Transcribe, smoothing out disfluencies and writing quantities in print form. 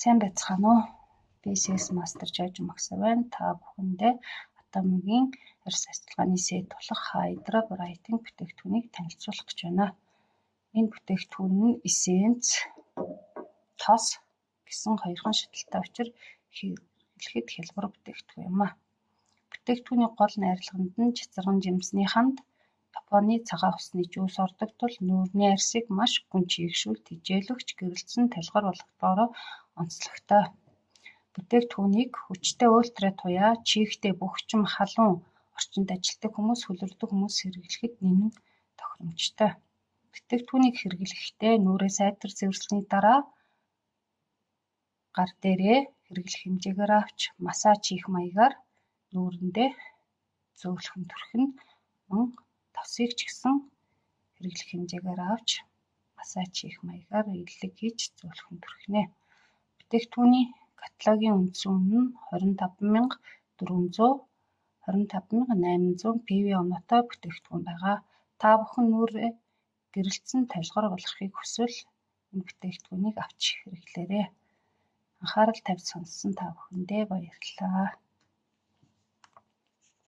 Сайн байцгаана уу? BCS Master Judge Магсар байна. Та бүхэндээ Atomic-ийн арьс ажиллагааны сет болох Hydra Writing бүтээгдэхүүнийг танилцуулах гэж байна. Энэ бүтээгдэхүүн нь Essence, тос гэсэн хоёрхан шаталтай учир хэрэглэхэд хялбар бүтээгдэхүүн юм а. Бүтээгдэхүүний гол найрлаганд нь чацарган жимсний ханд, Японы цагаан усны жуус ордог тул нүүрний арьсыг маш гүн чийгшүүл тижээлөгч гэрэлтсэн толгор болгодогоороо онцлогтой. Бүтээгдэхүүнийг хүчтэй ультра туяа, чийгтэй бөхчм халуун орчинд ажилладаг хүмүүс, хөлөрдөг хүмүүс хэрэглэхэд нэмэн тохиромжтой. Бүтээгдэхүүнийг хэрэглэхдээ нүрээ сайтар цэвэрлсэний дараа гар дээрээ хэрэглэх хэмжээгээр авч массаж хийх маягаар нүүрэндээ зөөлхөн түрх нь мөн тосыг ч гэсэн хэрэглэх хэмжээгээр авч массаж хийх маягаар илэг хийж зөөлхөн түрхнэ. Бүтээгдэхүүний каталогийн үндсэн үнэ нь 25,400, 25,800 PV оноотой бүтээгдэхүүн байгаа. Та бүхэн нүрээ гэрэлтсэн толгор болгохыг хүсвэл энэ бүтээгдэхүүнийг авч хэрэглээрэй. Анхаарал тавьж сонссон та бүхэндээ баярлалаа.